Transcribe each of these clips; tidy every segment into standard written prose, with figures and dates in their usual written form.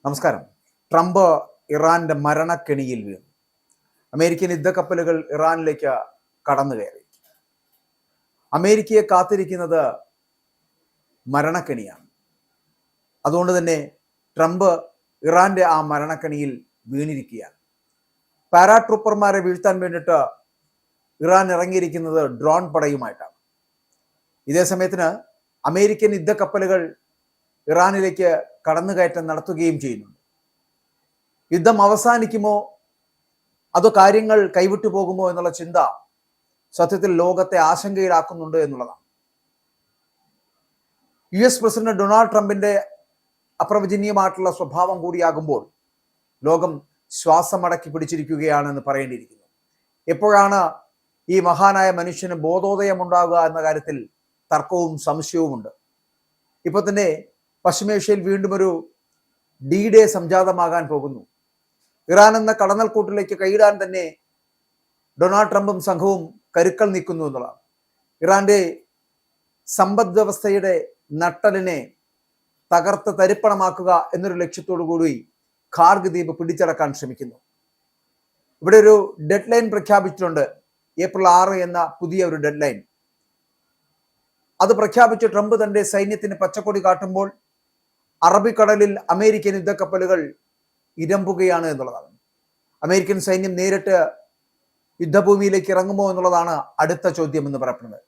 നമസ്കാരം. ട്രംപ് ഇറാന്റെ മരണക്കെണിയിൽ വീണു. അമേരിക്കൻ യുദ്ധക്കപ്പലുകൾ ഇറാനിലേക്ക് കടന്നു കയറി. അമേരിക്കയെ കാത്തിരിക്കുന്നത് മരണക്കെണിയാണ്. അതുകൊണ്ട് തന്നെ ട്രംപ് ഇറാന്റെ ആ മരണക്കെണിയിൽ വീണിരിക്കുകയാണ്. പാരാട്രൂപ്പർമാരെ വീഴ്ത്താൻ വേണ്ടിയിട്ട് ഇറാൻ ഇറങ്ങിയിരിക്കുന്നത് ഡ്രോൺ പടയുമായിട്ടാണ്. ഇതേ സമയത്തിന് അമേരിക്കൻ യുദ്ധക്കപ്പലുകൾ ഇറാനിലേക്ക് കടന്നുകയറ്റം നടത്തുകയും ചെയ്യുന്നുണ്ട്. യുദ്ധം അവസാനിക്കുമോ അതോ കാര്യങ്ങൾ കൈവിട്ടു പോകുമോ എന്നുള്ള ചിന്ത സത്യത്തിൽ ലോകത്തെ ആശങ്കയിലാക്കുന്നുണ്ട് എന്നുള്ളതാണ്. US പ്രസിഡന്റ് ഡൊണാൾഡ് ട്രംപിന്റെ അപ്രവചനീയമായിട്ടുള്ള സ്വഭാവം കൂടിയാകുമ്പോൾ ലോകം ശ്വാസമടക്കി പിടിച്ചിരിക്കുകയാണെന്ന് പറയേണ്ടിയിരിക്കുന്നു. എപ്പോഴാണ് ഈ മഹാനായ മനുഷ്യന് ബോധോദയമുണ്ടാകുക എന്ന കാര്യത്തിൽ തർക്കവും സംശയവുമുണ്ട്. ഇപ്പോൾ തന്നെ പശ്ചിമേഷ്യയിൽ വീണ്ടും ഒരു D-Day സംജാതമാകാൻ പോകുന്നു. ഇറാൻ എന്ന കടന്നൽക്കൂട്ടിലേക്ക് കൈയിടാൻ തന്നെ ഡൊണാൾഡ് ട്രംപും സംഘവും കരുക്കൾ നീക്കുന്നു എന്നുള്ളതാണ്. ഇറാന്റെ സമ്പദ് വ്യവസ്ഥയുടെ നട്ടലിനെ തകർത്ത് തരിപ്പണമാക്കുക എന്നൊരു ലക്ഷ്യത്തോടു കൂടി ഖാർഗ് ദ്വീപ് പിടിച്ചടക്കാൻ ശ്രമിക്കുന്നു. ഇവിടെ ഒരു ഡെഡ് ലൈൻ പ്രഖ്യാപിച്ചിട്ടുണ്ട്. April 6 എന്ന പുതിയ ഒരു ഡെഡ് ലൈൻ. അത് പ്രഖ്യാപിച്ച് ട്രംപ് തന്റെ സൈന്യത്തിന് പച്ചക്കൊടി കാട്ടുമ്പോൾ അറബിക്കടലിൽ അമേരിക്കൻ യുദ്ധക്കപ്പലുകൾ ഇരമ്പുകയാണ് എന്നുള്ളതാണ്. അമേരിക്കൻ സൈന്യം നേരിട്ട് യുദ്ധഭൂമിയിലേക്ക് ഇറങ്ങുമോ എന്നുള്ളതാണ് അടുത്ത ചോദ്യം എന്ന് പറയപ്പെടുന്നത്.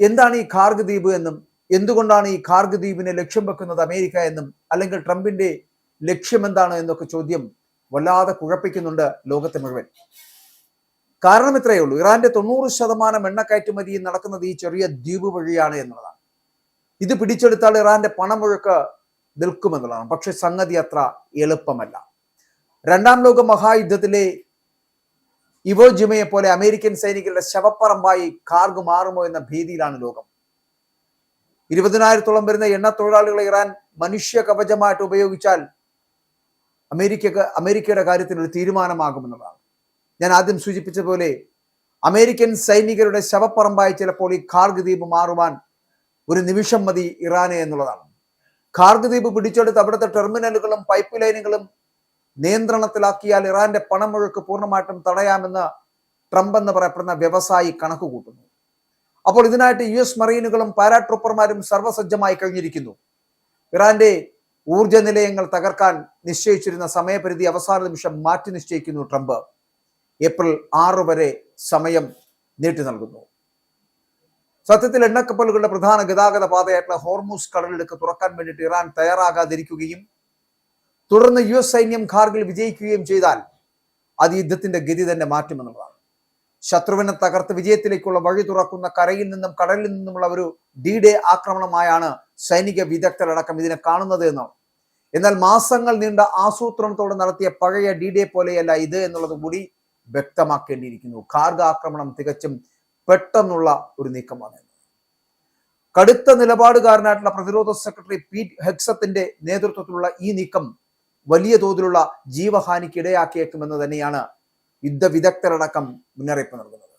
എന്താണ് ഈ ഖാർഗ് ദ്വീപ് എന്നും എന്തുകൊണ്ടാണ് ഈ ഖാർഗ് ദ്വീപിനെ ലക്ഷ്യം വെക്കുന്നത് അമേരിക്ക എന്നും അല്ലെങ്കിൽ ട്രംപിന്റെ ലക്ഷ്യം എന്താണ് എന്നൊക്കെ ചോദ്യം വല്ലാതെ കുഴപ്പിക്കുന്നുണ്ട് ലോകത്തെ മുഴുവൻ. കാരണം ഇത്രയേ ഉള്ളൂ, ഇറാന്റെ 90% എണ്ണ കയറ്റുമതി നടക്കുന്നത് ഈ ചെറിയ ദ്വീപ് വഴിയാണ് എന്നുള്ളതാണ്. ഇത് പിടിച്ചെടുത്താൽ ഇറാന്റെ പണമൊഴുക്ക് നിൽക്കുമെന്നുള്ളതാണ്. പക്ഷെ സംഗതി അത്ര എളുപ്പമല്ല. രണ്ടാം ലോക മഹായുദ്ധത്തിലെ ഇവോ ജിമയെ പോലെ അമേരിക്കൻ സൈനികരുടെ ശവപ്പറമ്പായി ഖാർഗ് മാറുമോ എന്ന ഭീതിയിലാണ് ലോകം. 20,000-ഓളം വരുന്ന എണ്ണ തൊഴിലാളികളെ ഇറാൻ മനുഷ്യ കവചമായിട്ട് ഉപയോഗിച്ചാൽ അമേരിക്കയുടെ കാര്യത്തിൽ ഒരു തീരുമാനമാകുമെന്നുള്ളതാണ്. ഞാൻ ആദ്യം സൂചിപ്പിച്ച പോലെ അമേരിക്കൻ സൈനികരുടെ ശവപ്പറമ്പായി ചിലപ്പോൾ ഈ ഖാർഗ് ദ്വീപ് മാറുവാൻ ഒരു നിമിഷം മതി ഇറാനെ എന്നുള്ളതാണ്. ഖാർഗ് ദ്വീപ് പിടിച്ചെടുത്ത് അവിടുത്തെ ടെർമിനലുകളും പൈപ്പ് ലൈനുകളും നിയന്ത്രണത്തിലാക്കിയാൽ ഇറാന്റെ പണമൊഴുക്ക് പൂർണ്ണമായിട്ടും തടയാമെന്ന് ട്രംപ് എന്ന് പറയപ്പെടുന്ന വ്യവസായി കണക്ക് കൂട്ടുന്നു. അപ്പോൾ ഇതിനായിട്ട് US മറീനുകളും പാരാട്രൂപ്പർമാരും സർവ്വസജ്ജമായി കഴിഞ്ഞിരിക്കുന്നു. ഇറാന്റെ ഊർജ നിലയങ്ങൾ തകർക്കാൻ നിശ്ചയിച്ചിരുന്ന സമയപരിധി അവസാന നിമിഷം മാറ്റി നിശ്ചയിക്കുന്നു ട്രംപ്. April 6 വരെ സമയം നീട്ടി നൽകുന്നു. സത്യത്തിൽ എണ്ണക്കപ്പലുകളുടെ പ്രധാന ഗതാഗത പാതയായിട്ടുള്ള ഹോർമൂസ് കടലിടുക്ക് തുറക്കാൻ വേണ്ടിയിട്ട് ഇറാൻ തയ്യാറാകാതിരിക്കുകയും തുടർന്ന് US സൈന്യം ഖാർഗിൽ വിജയിക്കുകയും ചെയ്താൽ അത് യുദ്ധത്തിന്റെ ഗതി തന്നെ മാറ്റുമെന്നുള്ളതാണ്. ശത്രുവിനെ തകർത്ത് വിജയത്തിലേക്കുള്ള വഴി തുറക്കുന്ന കരയിൽ നിന്നും കടലിൽ നിന്നുമുള്ള ഒരു D-Day ആക്രമണമായാണ് സൈനിക വിദഗ്ധരടക്കം ഇതിനെ കാണുന്നത് എന്നാണ്. എന്നാൽ മാസങ്ങൾ നീണ്ട ആസൂത്രണത്തോടെ നടത്തിയ പഴയ D-Day പോലെയല്ല ഇത് എന്നുള്ളത് കൂടി വ്യക്തമാക്കേണ്ടിയിരിക്കുന്നു. ഖാർഗ് ആക്രമണം തികച്ചും പെട്ടെന്നുള്ള ഒരു നീക്കമാണ്. കടുത്ത നിലപാടുകാരനായിട്ടുള്ള പ്രതിരോധ സെക്രട്ടറി പീറ്റ് ഹെഗ്സത്തിന്റെ നേതൃത്വത്തിലുള്ള ഈ നീക്കം വലിയ തോതിലുള്ള ജീവഹാനിക്ക് ഇടയാക്കിയേക്കുമെന്ന് തന്നെയാണ് യുദ്ധ വിദഗ്ധരടക്കം മുന്നറിയിപ്പ് നൽകുന്നത്.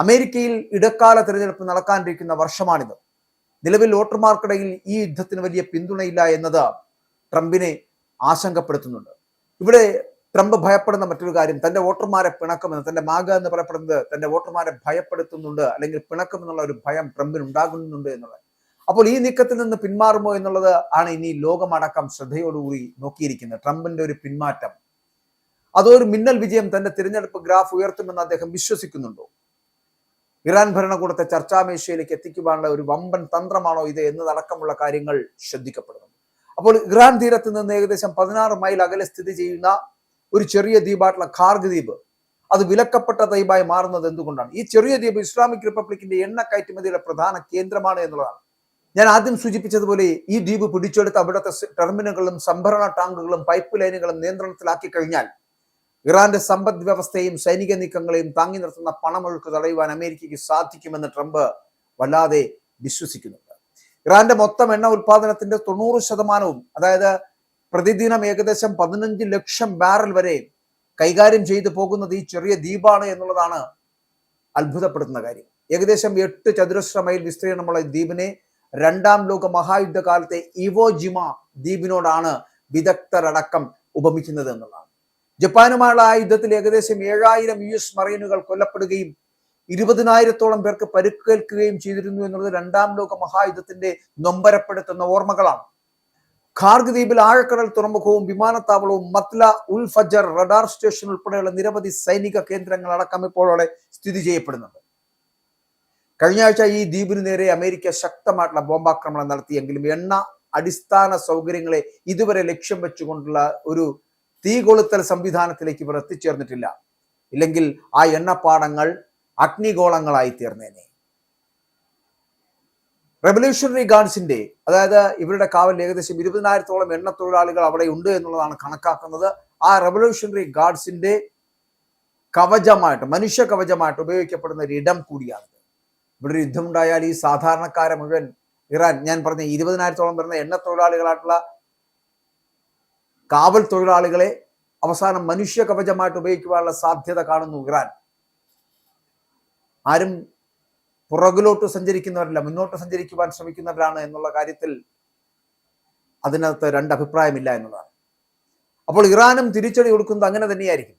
അമേരിക്കയിൽ ഇടക്കാല തിരഞ്ഞെടുപ്പ് നടക്കാനിരിക്കുന്ന വർഷമാണിത്. നിലവിൽ വോട്ടർമാർക്കിടയിൽ ഈ യുദ്ധത്തിന് വലിയ പിന്തുണയില്ല എന്നത് ട്രംപിനെ ആശങ്കപ്പെടുത്തുന്നുണ്ട്. ഇവിടെ ട്രംപ് ഭയപ്പെടുന്ന മറ്റൊരു കാര്യം തന്റെ വോട്ടർമാരെ പിണക്കുമെന്ന്, തന്റെ മാഗ എന്ന് പറയപ്പെടുന്നത് തന്റെ വോട്ടർമാരെ ഭയപ്പെടുത്തുന്നുണ്ട്, അല്ലെങ്കിൽ പിണക്കുമെന്നുള്ള ഒരു ഭയം ട്രംപിന് ഉണ്ടാകുന്നുണ്ട് എന്നുള്ളത്. അപ്പോൾ ഈ നീക്കത്തിൽ നിന്ന് പിന്മാറുമോ എന്നുള്ളത് ആണ് ഇനി ലോകമടക്കം ശ്രദ്ധയോടുകൂടി നോക്കിയിരിക്കുന്നത്. ട്രംപിന്റെ ഒരു പിന്മാറ്റം അതൊരു മിന്നൽ വിജയം തന്റെ തിരഞ്ഞെടുപ്പ് ഗ്രാഫ് ഉയർത്തുമെന്ന് അദ്ദേഹം വിശ്വസിക്കുന്നുണ്ടോ? ഇറാൻ ഭരണകൂടത്തെ ചർച്ചാമേശയിലേക്ക് എത്തിക്കുവാനുള്ള ഒരു വമ്പൻ തന്ത്രമാണോ ഇത് എന്നതടക്കമുള്ള കാര്യങ്ങൾ ശ്രദ്ധിക്കപ്പെടുന്നു. അപ്പോൾ ഇറാൻ തീരത്ത് നിന്ന് ഏകദേശം 16 മൈൽ അകലെ സ്ഥിതി ചെയ്യുന്ന ഒരു ചെറിയ ദ്വീപായിട്ടുള്ള ഖാർഗ് ദ്വീപ് അത് വിലക്കപ്പെട്ട ദ്വീപായി മാറുന്നത് എന്തുകൊണ്ടാണ്? ഈ ചെറിയ ദ്വീപ് ഇസ്ലാമിക് റിപ്പബ്ലിക്കിന്റെ എണ്ണ കയറ്റുമതിയുടെ പ്രധാന കേന്ദ്രമാണ് എന്നുള്ളതാണ്. ഞാൻ ആദ്യം സൂചിപ്പിച്ചതുപോലെ ഈ ദ്വീപ് പിടിച്ചെടുത്ത് അവിടുത്തെ ടെർമിനലുകളും സംഭരണ ടാങ്കുകളും പൈപ്പ് ലൈനുകളും നിയന്ത്രണത്തിലാക്കി കഴിഞ്ഞാൽ ഇറാന്റെ സമ്പദ് വ്യവസ്ഥയും സൈനിക നീക്കങ്ങളെയും താങ്ങി നിർത്തുന്ന പണമൊഴുക്ക് തടയുവാൻ അമേരിക്കയ്ക്ക് സാധിക്കുമെന്ന് ട്രംപ് വല്ലാതെ വിശ്വസിക്കുന്നുണ്ട്. ഇറാന്റെ മൊത്തം എണ്ണ ഉൽപാദനത്തിന്റെ 90%, അതായത് പ്രതിദിനം ഏകദേശം 15 ലക്ഷം ബാരൽ വരെ കൈകാര്യം ചെയ്തു പോകുന്നത് ഈ ചെറിയ ദ്വീപാണ് എന്നുള്ളതാണ് അത്ഭുതപ്പെടുത്തുന്ന കാര്യം. ഏകദേശം 8 ചതുരശ്ര മൈൽ വിസ്തീർണമുള്ള ദ്വീപിനെ രണ്ടാം ലോക മഹായുദ്ധകാലത്തെ ഇവോജിമ ദ്വീപിനോടാണ് വിദഗ്ധരടക്കം ഉപമിക്കുന്നത് എന്നുള്ളതാണ്. ജപ്പാനുമായുള്ള ആ യുദ്ധത്തിൽ ഏകദേശം 7000 US മറീനുകൾ കൊല്ലപ്പെടുകയും 20,000-ഓളം പേർക്ക് പരുക്കേൽക്കുകയും ചെയ്തിരുന്നു എന്നുള്ളത് രണ്ടാം ലോക മഹായുദ്ധത്തിന്റെ നൊമ്പരപ്പെടുത്തുന്ന ഓർമ്മകളാണ്. ഖാർഗ് ദ്വീപിൽ ആഴക്കടൽ തുറമുഖവും വിമാനത്താവളവും മത്ല ഉൽ ഫജർ റഡാർ സ്റ്റേഷൻ ഉൾപ്പെടെയുള്ള നിരവധി സൈനിക കേന്ദ്രങ്ങൾ അടക്കം ഇപ്പോഴോടെ സ്ഥിതി ചെയ്യപ്പെടുന്നുണ്ട്. കഴിഞ്ഞ ആഴ്ച ഈ ദ്വീപിന് നേരെ അമേരിക്ക ശക്തമായിട്ടുള്ള ബോംബാക്രമണം നടത്തിയെങ്കിലും എണ്ണ അടിസ്ഥാന സൗകര്യങ്ങളെ ഇതുവരെ ലക്ഷ്യം വെച്ചുകൊണ്ടുള്ള ഒരു തീ കൊളുത്തൽ സംവിധാനത്തിലേക്ക് ഇവർ എത്തിച്ചേർന്നിട്ടില്ല. ഇല്ലെങ്കിൽ ആ എണ്ണപ്പാടങ്ങൾ അഗ്നിഗോളങ്ങളായി തീർന്നേനെ. റെവല്യൂഷണറി ഗാർഡ്സിന്റെ, അതായത് ഇവരുടെ കാവലിൽ ഏകദേശം 20,000-ഓളം എണ്ണ തൊഴിലാളികൾ അവിടെ ഉണ്ട് എന്നുള്ളതാണ് കണക്കാക്കുന്നത്. ആ റെവല്യൂഷണറി ഗാർഡ്സിന്റെ കവചമായിട്ട്, മനുഷ്യ കവചമായിട്ട് ഉപയോഗിക്കപ്പെടുന്ന ഒരു ഇടം കൂടിയാണ്. ഇവിടെ ഒരു യുദ്ധമുണ്ടായാൽ ഈ സാധാരണക്കാരെ മുഴുവൻ ഇറാൻ, ഞാൻ പറഞ്ഞ 20,000-ഓളം വരുന്ന എണ്ണ തൊഴിലാളികളായിട്ടുള്ള കാവൽ തൊഴിലാളികളെ അവസാനം മനുഷ്യ കവചമായിട്ട് ഉപയോഗിക്കുവാനുള്ള സാധ്യത കാണുന്നു ഇറാൻ. ആരും പുറകിലോട്ട് സഞ്ചരിക്കുന്നവരല്ല, മുന്നോട്ട് സഞ്ചരിക്കുവാൻ ശ്രമിക്കുന്നവരാണ് എന്നുള്ള കാര്യത്തിൽ അതിനകത്ത് രണ്ട് അഭിപ്രായമില്ല എന്നുള്ളതാണ്. അപ്പോൾ ഇറാനും തിരിച്ചടി കൊടുക്കുന്നത് അങ്ങനെ തന്നെയായിരിക്കും.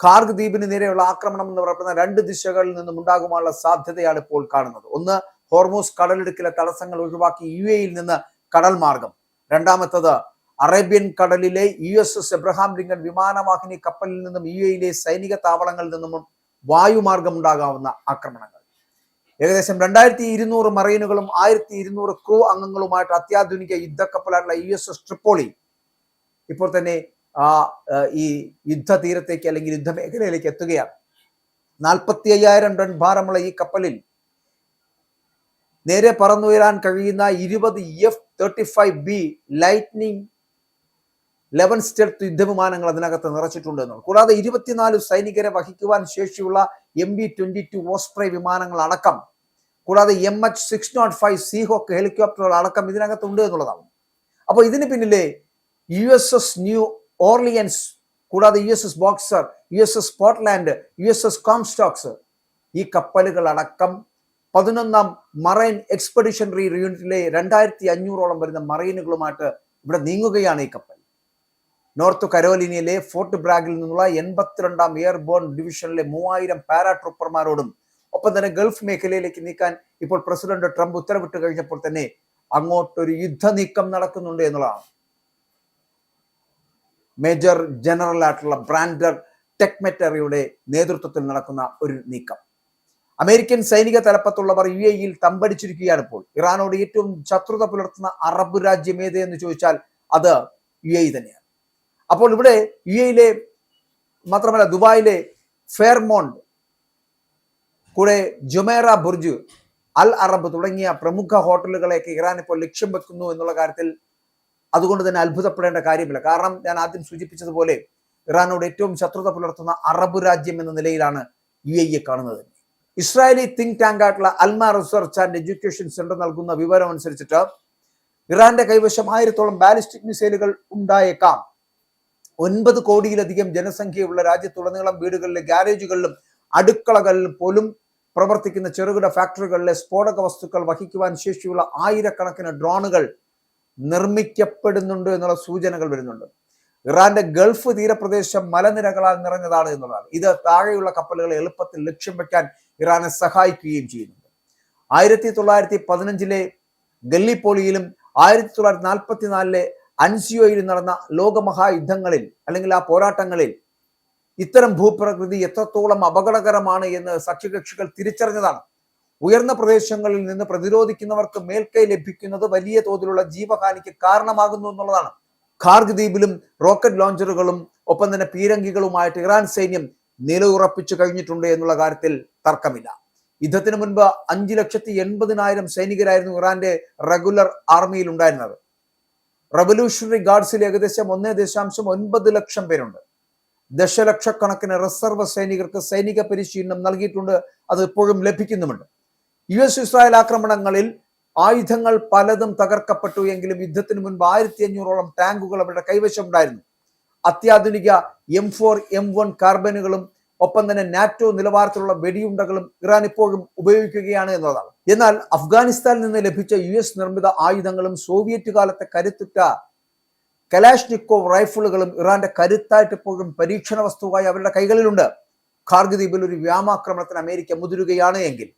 ഖാർഗ് ദ്വീപിന് നേരെയുള്ള ആക്രമണം എന്ന് പറയുന്ന 2 ദിശകളിൽ നിന്നും ഉണ്ടാകുവാനുള്ള സാധ്യതയാണ് ഇപ്പോൾ കാണുന്നത്. ഒന്ന്, ഹോർമൂസ് കടലിടുക്കിലെ തടസ്സങ്ങൾ ഒഴിവാക്കി UAE നിന്ന് കടൽ മാർഗം. രണ്ടാമത്തത്, അറേബ്യൻ കടലിലെ USS എബ്രഹാം ലിങ്കൺ വിമാനവാഹിനി കപ്പലിൽ നിന്നും UAE സൈനിക താവളങ്ങളിൽ നിന്നും വായുമാർഗം ഉണ്ടാകാവുന്ന ആക്രമണങ്ങൾ. ഏകദേശം 2200 മറീനുകളും 1200 ക്രൂ അംഗങ്ങളുമായിട്ട് അത്യാധുനിക യുദ്ധക്കപ്പലായിട്ടുള്ള USS ട്രിപ്പോളി ഇപ്പോൾ തന്നെ ഈ യുദ്ധ തീരത്തേക്ക് അല്ലെങ്കിൽ യുദ്ധമേഖലയിലേക്ക് എത്തുകയാണ്. 45,000 ടൺ ഭാരമുള്ള ഈ കപ്പലിൽ നേരെ പറന്നുയരാൻ കഴിയുന്ന 20 F-35B ലൈറ്റ്നിങ് 11 സ്റ്റെൽത്ത് യുദ്ധവിമാനങ്ങൾ അതിനകത്ത് നിറച്ചിട്ടുണ്ട് എന്നുള്ളത്. കൂടാതെ 24 സൈനികരെ വഹിക്കുവാൻ ശേഷിയുള്ള MB-22 ഓസ്പ്രേ വിമാനങ്ങൾ അടക്കം, കൂടാതെ MH-605 സീഹോക്ക് ഹെലികോപ്റ്ററുകൾ അടക്കം ഇതിനകത്തുണ്ട് എന്നുള്ളതാണ്. അപ്പോൾ ഇതിന് പിന്നിലെ USS ന്യൂ ഓർലിയൻസ്, കൂടാതെ USS boxer, USS Portland, USS കോംസ്റ്റോക്സ്, ഈ കപ്പലുകൾ അടക്കം 11ാം മറൈൻ എക്സ്പെഡിഷണറി യൂണിറ്റിലെ 2500-ഓളം വരുന്ന മറൈനുകളുമായിട്ട് ഇവിടെ നീങ്ങുകയാണ് ഈ കപ്പൽ. നോർത്ത് കരോലിനയിലെ ഫോർട്ട് ബ്രാഗിൽ നിന്നുള്ള 82ാം എയർബോൺ ഡിവിഷനിലെ 3000 പാരാട്രൂപ്പർമാരോടും ഒപ്പം തന്നെ ഗൾഫ് മേഖലയിലേക്ക് നീക്കാൻ ഇപ്പോൾ പ്രസിഡന്റ് ട്രംപ് ഉത്തരവിട്ട് കഴിഞ്ഞപ്പോൾ തന്നെ അങ്ങോട്ടൊരു യുദ്ധ നീക്കം നടക്കുന്നുണ്ട് എന്നുള്ളതാണ്. മേജർ ജനറൽ ആയിട്ടുള്ള ബ്രാൻഡർ ടെക്മെറ്ററിയുടെ നേതൃത്വത്തിൽ നടക്കുന്ന ഒരു നീക്കം. അമേരിക്കൻ സൈനിക തലപ്പത്തുള്ളവർ UAE തമ്പടിച്ചിരിക്കുകയാണ്. ഇപ്പോൾ ഇറാനോട് ഏറ്റവും ശത്രുത പുലർത്തുന്ന അറബ് രാജ്യം ഏത് എന്ന് ചോദിച്ചാൽ അത് UAE തന്നെയാണ്. അപ്പോൾ ഇവിടെ UAE മാത്രമല്ല, ദുബായിലെ ഫെയർമോണ്ട്, കൂടെ ജുമേറ ബുർജ്, അൽ അറബ് തുടങ്ങിയ പ്രമുഖ ഹോട്ടലുകളെയൊക്കെ ഇറാൻ ഇപ്പോൾ ലക്ഷ്യം വെക്കുന്നു എന്നുള്ള കാര്യത്തിൽ അതുകൊണ്ട് തന്നെ അത്ഭുതപ്പെടേണ്ട കാര്യമില്ല. കാരണം ഞാൻ ആദ്യം സൂചിപ്പിച്ചതുപോലെ ഇറാനോട് ഏറ്റവും ശത്രുത പുലർത്തുന്ന അറബ് രാജ്യം എന്ന നിലയിലാണ് UAE കാണുന്നത്. ഇസ്രായേലി തിങ്ക് ടാങ്ക് ആയിട്ടുള്ള അൽമ റിസർച്ച് ആൻഡ് എഡ്യൂക്കേഷൻ സെന്റർ നൽകുന്ന വിവരം അനുസരിച്ചിട്ട് ഇറാന്റെ കൈവശം 1000-ഓളം ബാലിസ്റ്റിക് മിസൈലുകൾ ഉണ്ടായേക്കാം. 9 കോടിയിലധികം ജനസംഖ്യയുള്ള രാജ്യത്തുടനീളം വീടുകളിലെ ഗ്യാരേജുകളിലും അടുക്കളകളിലും പോലും പ്രവർത്തിക്കുന്ന ചെറുകിട ഫാക്ടറികളിലെ സ്ഫോടക വസ്തുക്കൾ വഹിക്കുവാൻ ശേഷിയുള്ള 1000-കണക്കിന് ഡ്രോണുകൾ നിർമ്മിക്കപ്പെടുന്നുണ്ട് എന്നുള്ള സൂചനകൾ വരുന്നുണ്ട്. ഇറാന്റെ ഗൾഫ് തീരപ്രദേശം മലനിരകളാൽ നിറഞ്ഞതാണ് എന്നുള്ളതാണ്. ഇത് താഴെയുള്ള കപ്പലുകളെ എളുപ്പത്തിൽ ലക്ഷ്യം വെക്കാൻ ഇറാനെ സഹായിക്കുകയും ചെയ്യുന്നുണ്ട്. 1915 ഗല്ലിപ്പോളിയിലും 1944 അൻസിയോയിൽ നടന്ന ലോകമഹായുദ്ധങ്ങളിൽ അല്ലെങ്കിൽ ആ പോരാട്ടങ്ങളിൽ ഇത്തരം ഭൂപ്രകൃതി എത്രത്തോളം അപകടകരമാണ് എന്ന് സഖ്യകക്ഷികൾ തിരിച്ചറിഞ്ഞതാണ്. ഉയർന്ന പ്രദേശങ്ങളിൽ നിന്ന് പ്രതിരോധിക്കുന്നവർക്ക് മേൽക്കൈ ലഭിക്കുന്നത് വലിയ തോതിലുള്ള ജീവഹാനിക്ക് കാരണമാകുന്നു എന്നുള്ളതാണ്. ഖാർഗ് ദ്വീപിലും റോക്കറ്റ് ലോഞ്ചറുകളും ഒപ്പം തന്നെ പീരങ്കികളുമായിട്ട് ഇറാൻ സൈന്യം നിലയുറപ്പിച്ചു കഴിഞ്ഞിട്ടുണ്ട് എന്നുള്ള കാര്യത്തിൽ തർക്കമില്ല. യുദ്ധത്തിന് മുൻപ് 5,80,000 സൈനികരായിരുന്നു ഇറാന്റെ റെഗുലർ ആർമിയിൽ ഉണ്ടായിരുന്നത്. റവല്യൂഷണറി ഗാർഡ്സിൽ ഏകദേശം 1.9 ലക്ഷം പേരുണ്ട്. ദശലക്ഷക്കണക്കിന് റിസർവ് സൈനികർക്ക് സൈനിക പരിശീലനം നൽകിയിട്ടുണ്ട്. അത് ഇപ്പോഴും ലഭിക്കുന്നുമുണ്ട്. US ഇസ്രായേൽ ആക്രമണങ്ങളിൽ ആയുധങ്ങൾ പലതും തകർക്കപ്പെട്ടു എങ്കിലും യുദ്ധത്തിന് മുൻപ് 1500-ഓളം ടാങ്കുകൾ അവരുടെ കൈവശം ഉണ്ടായിരുന്നു. അത്യാധുനിക M4, M1 കാർബനുകളും ഒപ്പം തന്നെ നാറ്റോ നിലവാരത്തിലുള്ള വെടിയുണ്ടകളും ഇറാൻ ഇപ്പോഴും ഉപയോഗിക്കുകയാണ് എന്നതാണ്. എന്നാൽ അഫ്ഗാനിസ്ഥാനിൽ നിന്ന് ലഭിച്ച US നിർമ്മിത ആയുധങ്ങളും സോവിയറ്റ് കാലത്തെ കരുത്തുറ്റ കലാഷ്നിക്കോവ് റൈഫിളുകളും ഇറാന്റെ കരുത്തായിട്ട് ഇപ്പോഴും പരീക്ഷണ വസ്തുവായി അവരുടെ കൈകളിലുണ്ട്. ഖാർഗ് ദ്വീപിൽ ഒരു വ്യോമാക്രമണത്തിന് അമേരിക്ക മുതിരുകയാണ് എങ്കിൽ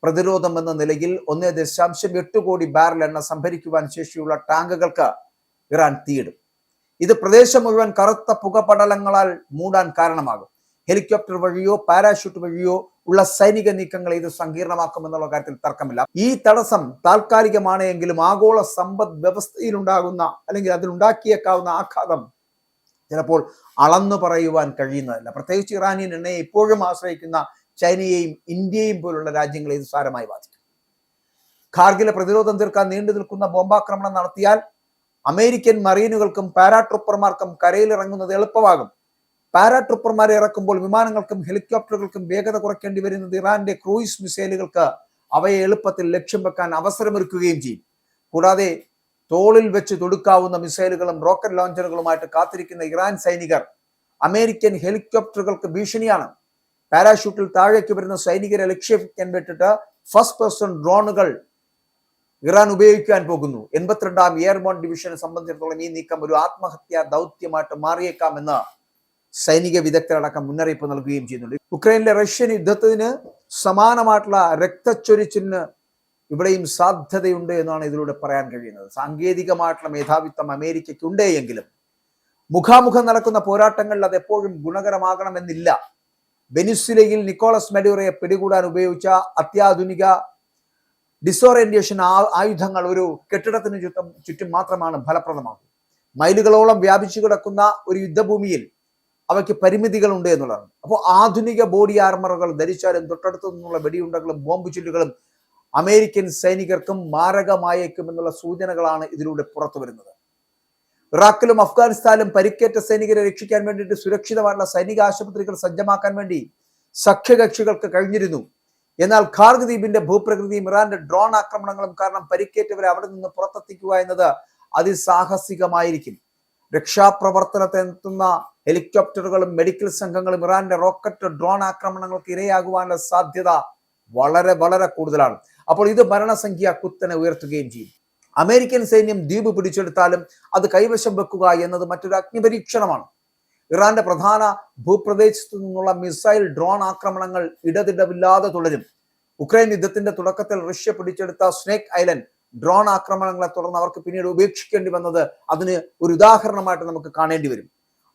പ്രതിരോധം എന്ന നിലയിൽ 1.8 കോടി ബാരൽ എണ്ണ സംഭരിക്കുവാൻ ശേഷിയുള്ള ടാങ്കുകൾക്ക് ഇറാൻ തീയിടും. ഇത് പ്രദേശം മുഴുവൻ കറുത്ത പുകപടലങ്ങളാൽ മൂടാൻ കാരണമാകും. ഹെലികോപ്റ്റർ വഴിയോ പാരാഷൂട്ട് വഴിയോ ഉള്ള സൈനിക നീക്കങ്ങളെ ഇത് സങ്കീർണമാക്കുമെന്നുള്ള കാര്യത്തിൽ തർക്കമില്ല. ഈ തടസ്സം താൽക്കാലികമാണ് എങ്കിലും ആഗോള സമ്പദ് വ്യവസ്ഥയിലുണ്ടാകുന്ന അല്ലെങ്കിൽ അതിലുണ്ടാക്കിയേക്കാവുന്ന ആഘാതം ചിലപ്പോൾ അളന്നു പറയുവാൻ കഴിയുന്നതല്ല. പ്രത്യേകിച്ച് ഇറാനിയൻ എണ്ണയെ ഇപ്പോഴും ആശ്രയിക്കുന്ന ചൈനയെയും ഇന്ത്യയും പോലുള്ള രാജ്യങ്ങളെ ഇത് സാരമായി ബാധിക്കും. ഖാർഗിലെ പ്രതിരോധം തീർക്കാൻ നീണ്ടു നിൽക്കുന്ന ബോംബാക്രമണം നടത്തിയാൽ അമേരിക്കൻ മറീനുകൾക്കും പാരാട്രൂപ്പർമാർക്കും കരയിലിറങ്ങുന്നത് എളുപ്പമാകും. പാരാട്രൂപ്പർമാരെ ഇറക്കുമ്പോൾ വിമാനങ്ങൾക്കും ഹെലികോപ്റ്ററുകൾക്കും വേഗത കുറയ്ക്കേണ്ടി വരുന്നത് ഇറാന്റെ ക്രൂയിസ് മിസൈലുകൾക്ക് അവയെ എളുപ്പത്തിൽ ലക്ഷ്യം വെക്കാൻ അവസരമൊരുക്കുകയും ചെയ്യും. കൂടാതെ തോളിൽ വെച്ച് തൊടുക്കാവുന്ന മിസൈലുകളും റോക്കറ്റ് ലോഞ്ചറുകളുമായിട്ട് കാത്തിരിക്കുന്ന ഇറാൻ സൈനികർ അമേരിക്കൻ ഹെലികോപ്റ്ററുകൾക്ക് ഭീഷണിയാണ്. പാരാഷൂട്ടിൽ താഴേക്ക് വരുന്ന സൈനികരെ ലക്ഷ്യം വിട്ടിട്ട് ഫസ്റ്റ് പേഴ്സൺ ഡ്രോണുകൾ ഇറാൻ ഉപയോഗിക്കാൻ പോകുന്നു. 82ാം എയർബോൺ ഡിവിഷനെ സംബന്ധിച്ചിടത്തോളം ഈ നീക്കം ഒരു ആത്മഹത്യാ ദൗത്യമായിട്ട് മാറിയേക്കാമെന്ന് സൈനിക വിദഗ്ധരടക്കം മുന്നറിയിപ്പ് നൽകുകയും ചെയ്യുന്നുണ്ട്. ഉക്രൈനിലെ റഷ്യൻ യുദ്ധത്തിന് സമാനമായിട്ടുള്ള രക്തച്ചൊരിച്ചിലിന് ഇവിടെയും സാധ്യതയുണ്ട് എന്നാണ് ഇതിലൂടെ പറയാൻ കഴിയുന്നത്. സാങ്കേതികമായിട്ടുള്ള മേധാവിത്വം അമേരിക്കയ്ക്കുണ്ട് എങ്കിലും മുഖാമുഖം നടക്കുന്ന പോരാട്ടങ്ങളിൽ അത് എപ്പോഴും ഗുണകരമാകണമെന്നില്ല. വെനിസ്വേലയിൽ നിക്കോളസ് മഡൂറോയെ പിടികൂടാൻ ഉപയോഗിച്ച അത്യാധുനിക ഡിസോറിയന്റേഷൻ ആയുധങ്ങൾ ഒരു കെട്ടിടത്തിന് ചുറ്റും മാത്രമാണ് ഫലപ്രദമാകുന്നത്. മൈലുകളോളം വ്യാപിച്ചു കിടക്കുന്ന ഒരു യുദ്ധഭൂമിയിൽ അവയ്ക്ക് പരിമിതികളുണ്ട് എന്നുള്ളതാണ്. അപ്പോൾ ആധുനിക ബോഡി ആർമറുകൾ ധരിച്ചാലും തൊട്ടടുത്തു നിന്നുള്ള വെടിയുണ്ടകളും ബോംബ് ചില്ലുകളും അമേരിക്കൻ സൈനികർക്കും മാരകമായേക്കുമെന്നുള്ള സൂചനകളാണ് ഇതിലൂടെ പുറത്തു വരുന്നത്. ഇറാഖിലും അഫ്ഗാനിസ്ഥാനിലും പരിക്കേറ്റ സൈനികരെ രക്ഷിക്കാൻ വേണ്ടിയിട്ട് സുരക്ഷിതമായിട്ടുള്ള സൈനിക ആശുപത്രികൾ സജ്ജമാക്കാൻ വേണ്ടി സഖ്യകക്ഷികൾക്ക് കഴിഞ്ഞിരുന്നു. എന്നാൽ ഖാർഗ് ദ്വീപിന്റെ ഭൂപ്രകൃതിയും ഇറാന്റെ ഡ്രോൺ ആക്രമണങ്ങളും കാരണം പരിക്കേറ്റവരെ അവിടെ നിന്ന് പുറത്തെത്തിക്കുക എന്നത് അതിസാഹസികമായിരിക്കും. രക്ഷാപ്രവർത്തനത്തിനെത്തുന്ന ഹെലികോപ്റ്ററുകളും മെഡിക്കൽ സംഘങ്ങളും ഇറാന്റെ റോക്കറ്റ് ഡ്രോൺ ആക്രമണങ്ങൾക്ക് ഇരയാകുവാനുള്ള സാധ്യത വളരെ വളരെ കൂടുതലാണ്. അപ്പോൾ ഇത് മരണസംഖ്യ കുത്തനെ ഉയർത്തുകയും ചെയ്യും. അമേരിക്കൻ സൈന്യം ദ്വീപ് പിടിച്ചെടുത്താലും അത് കൈവശം വെക്കുക എന്നത് മറ്റൊരു അഗ്നിപരീക്ഷണമാണ്. ഇറാന്റെ പ്രധാന ഭൂപ്രദേശത്തു നിന്നുള്ള മിസൈൽ ഡ്രോൺ ആക്രമണങ്ങൾ ഇടതിടവില്ലാതെ തുടരും. ഉക്രൈൻ യുദ്ധത്തിന്റെ തുടക്കത്തിൽ റഷ്യ പിടിച്ചെടുത്ത സ്നേക്ക് ഐലൻഡ് ഡ്രോൺ ആക്രമണങ്ങളെ തുടർന്ന് അവർക്ക് പിന്നീട് ഉപേക്ഷിക്കേണ്ടി വന്നത് അതിന് ഒരു ഉദാഹരണമായിട്ട് നമുക്ക് കാണേണ്ടി വരും.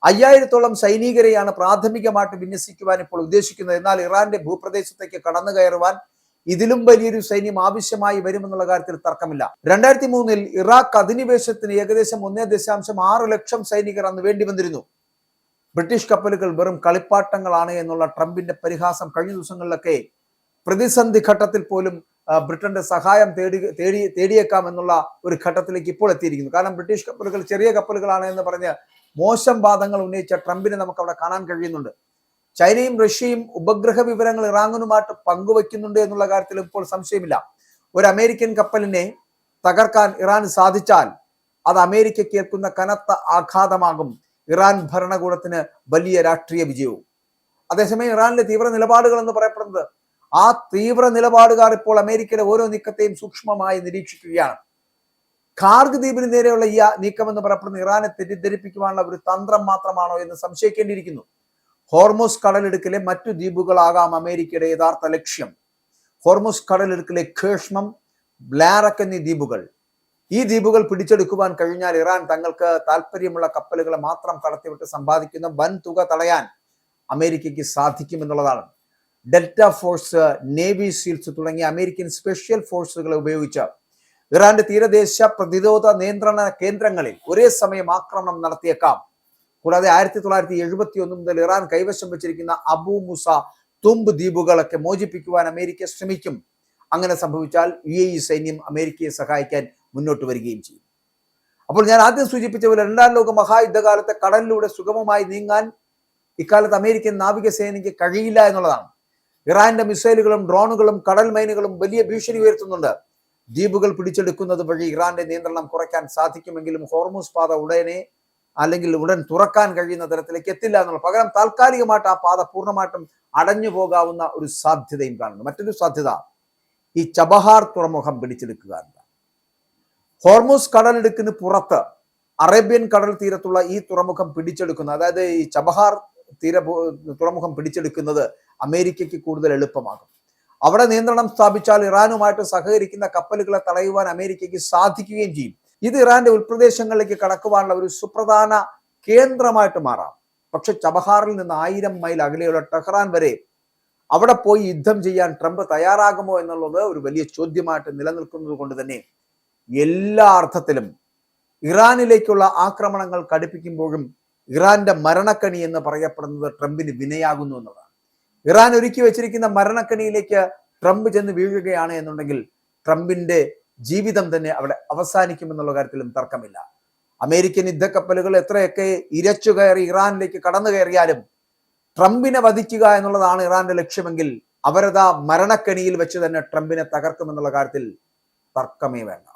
5000-ഓളം സൈനികരെയാണ് പ്രാഥമികമായിട്ട് വിന്യസിക്കുവാൻ ഇപ്പോൾ ഉദ്ദേശിക്കുന്നത്. എന്നാൽ ഇറാന്റെ ഭൂപ്രദേശത്തേക്ക് കടന്നു കയറുവാൻ ഇതിലും വലിയൊരു സൈന്യം ആവശ്യമായി വരുമെന്നുള്ള കാര്യത്തിൽ തർക്കമില്ല. 2003-ൽ ഇറാഖ് അധിനിവേശത്തിന് ഏകദേശം 1.6 ലക്ഷം സൈനികർ അന്ന് വേണ്ടി വന്നിരുന്നു. ബ്രിട്ടീഷ് കപ്പലുകൾ വെറും കളിപ്പാട്ടങ്ങളാണ് എന്നുള്ള ട്രംപിന്റെ പരിഹാസം കഴിഞ്ഞ ദിവസങ്ങളിലൊക്കെ പ്രതിസന്ധി ഘട്ടത്തിൽ പോലും ബ്രിട്ടന്റെ സഹായം തേടിയേക്കാം എന്നുള്ള ഒരു ഘട്ടത്തിലേക്ക് ഇപ്പോൾ എത്തിയിരിക്കുന്നു. കാരണം ബ്രിട്ടീഷ് കപ്പലുകൾ ചെറിയ കപ്പലുകളാണ് എന്ന് പറഞ്ഞ് മോശം വാദങ്ങൾ ഉന്നയിച്ച ട്രംപിനെ നമുക്ക് അവിടെ കാണാൻ കഴിയുന്നുണ്ട്. ചൈനയും റഷ്യയും ഉപഗ്രഹ വിവരങ്ങൾ ഇറാനുമായിട്ട് പങ്കുവയ്ക്കുന്നുണ്ട് എന്നുള്ള കാര്യത്തിൽ ഇപ്പോൾ സംശയമില്ല. ഒരു അമേരിക്കൻ കപ്പലിനെ തകർക്കാൻ ഇറാൻ സാധിച്ചാൽ അത് അമേരിക്കയ്ക്ക് ഏൽക്കുന്ന കനത്ത ആഘാതമാകും. ഇറാൻ ഭരണകൂടത്തിന് വലിയ രാഷ്ട്രീയ വിജയവും. അതേസമയം ഇറാനിലെ തീവ്ര നിലപാടുകൾ എന്ന് പറയപ്പെടുന്നത് ആ തീവ്ര നിലപാടുകാർ ഇപ്പോൾ അമേരിക്കയുടെ ഓരോ നീക്കത്തെയും സൂക്ഷ്മമായി നിരീക്ഷിക്കുകയാണ്. ഖാർഗ് ദ്വീപിന് നേരെയുള്ള ഈ നീക്കം എന്ന് പറയപ്പെടുന്ന ഇറാനെ തെറ്റിദ്ധരിപ്പിക്കുവാനുള്ള ഒരു തന്ത്രം മാത്രമാണോ എന്ന് സംശയിക്കേണ്ടിയിരിക്കുന്നു. ഹോർമുസ് കടലിടുക്കിലെ മറ്റു ദ്വീപുകളാകാം അമേരിക്കയുടെ യഥാർത്ഥ ലക്ഷ്യം. ഹോർമുസ് കടലിടുക്കിലെ ഖേഷ്മം, ബ്ലാറക് എന്നീ ദ്വീപുകൾ, ഈ ദ്വീപുകൾ പിടിച്ചെടുക്കുവാൻ കഴിഞ്ഞാൽ ഇറാൻ തങ്ങൾക്ക് താല്പര്യമുള്ള കപ്പലുകളെ മാത്രം കടത്തിവിട്ട് സമ്പാദിക്കുന്ന വൻ തുക തടയാൻ അമേരിക്കയ്ക്ക് സാധിക്കുമെന്നുള്ളതാണ്. ഡെൽറ്റ ഫോഴ്സ്, നേവി സീൽസ് തുടങ്ങിയ അമേരിക്കൻ സ്പെഷ്യൽ ഫോഴ്സുകളെ ഉപയോഗിച്ച് ഇറാന്റെ തീരദേശ പ്രതിരോധ നിയന്ത്രണ കേന്ദ്രങ്ങളിൽ ഒരേ സമയം ആക്രമണം നടത്തിയേക്കാം. കൂടാതെ 1971 മുതൽ ഇറാൻ കൈവശം വെച്ചിരിക്കുന്ന അബു മുസ, തുമ്പ് ദ്വീപുകളൊക്കെ മോചിപ്പിക്കുവാൻ അമേരിക്ക ശ്രമിക്കും. അങ്ങനെ സംഭവിച്ചാൽ UAE സൈന്യം അമേരിക്കയെ സഹായിക്കാൻ മുന്നോട്ട് വരികയും ചെയ്യും. അപ്പോൾ ഞാൻ ആദ്യം സൂചിപ്പിച്ച പോലെ 2ാം ലോക മഹായുദ്ധകാലത്തെ കടലിലൂടെ സുഗമമായി നീങ്ങാൻ ഇക്കാലത്ത് അമേരിക്കൻ നാവികസേനയ്ക്ക് കഴിയില്ല എന്നുള്ളതാണ്. ഇറാന്റെ മിസൈലുകളും ഡ്രോണുകളും കടൽ മൈനുകളും വലിയ ഭീഷണി ഉയർത്തുന്നുണ്ട്. ദ്വീപുകൾ പിടിച്ചെടുക്കുന്നത് വഴി ഇറാന്റെ നിയന്ത്രണം കുറയ്ക്കാൻ സാധിക്കുമെങ്കിലും ഹോർമുസ് പാത ഉടനെ അല്ലെങ്കിൽ ഉടൻ തുറക്കാൻ കഴിയുന്ന തരത്തിലേക്ക് എത്തില്ല എന്നുള്ള, പകരം താൽക്കാലികമായിട്ട് ആ പാത പൂർണ്ണമായിട്ടും അടഞ്ഞു പോകാവുന്ന ഒരു സാധ്യതയും കാണുന്നു. മറ്റൊരു സാധ്യത ഈ ചബഹാർ തുറമുഖം പിടിച്ചെടുക്കുക എന്നതാണ്. ഹോർമൂസ് കടലിടുക്കിന് പുറത്ത് അറേബ്യൻ കടൽ തീരത്തുള്ള ഈ തുറമുഖം പിടിച്ചെടുക്കുന്ന, അതായത് ഈ ചബഹാർ തുറമുഖം പിടിച്ചെടുക്കുന്നത് അമേരിക്കയ്ക്ക് കൂടുതൽ എളുപ്പമാകും. അവിടെ നിയന്ത്രണം സ്ഥാപിച്ചാൽ ഇറാനുമായിട്ട് സഹകരിക്കുന്ന കപ്പലുകളെ തടയുവാൻ അമേരിക്കയ്ക്ക് സാധിക്കുകയും ചെയ്യും. ഇത് ഇറാന്റെ ഉൾപ്രദേശങ്ങളിലേക്ക് കടക്കുവാനുള്ള ഒരു സുപ്രധാന കേന്ദ്രമായിട്ട് മാറാം. പക്ഷെ ചബഹാറിൽ നിന്ന് 1000 മൈൽ അകലെയുള്ള ടെഹ്റാൻ വരെ അവിടെ പോയി യുദ്ധം ചെയ്യാൻ ട്രംപ് തയ്യാറാകുമോ എന്നുള്ളത് ഒരു വലിയ ചോദ്യമായിട്ട് നിലനിൽക്കുന്നത് കൊണ്ട് തന്നെ എല്ലാ അർത്ഥത്തിലും ഇറാനിലേക്കുള്ള ആക്രമണങ്ങൾ കടുപ്പിക്കുമ്പോഴും ഇറാന്റെ മരണക്കണി എന്ന് പറയപ്പെടുന്നത് ട്രംപിന് വിനയാകുന്നു എന്നതാണ്. ഇറാൻ ഒരുക്കി വെച്ചിരിക്കുന്ന മരണക്കണിയിലേക്ക് ട്രംപ് ചെന്ന് വീഴുകയാണ് എന്നുണ്ടെങ്കിൽ ട്രംപിന്റെ ജീവിതം തന്നെ അവിടെ അവസാനിക്കുമെന്നുള്ള കാര്യത്തിലും തർക്കമില്ല. അമേരിക്കൻ യുദ്ധക്കപ്പലുകൾ എത്രയൊക്കെ ഇരച്ചു കയറി ഇറാനിലേക്ക് കടന്നു കയറിയാലും ട്രംപിനെ വധിക്കുക എന്നുള്ളതാണ് ഇറാന്റെ ലക്ഷ്യമെങ്കിൽ അവരതാ മരണക്കണിയിൽ വെച്ച് തന്നെ ട്രംപിനെ തകർക്കുമെന്നുള്ള കാര്യത്തിൽ തർക്കമേ വേണ്ട.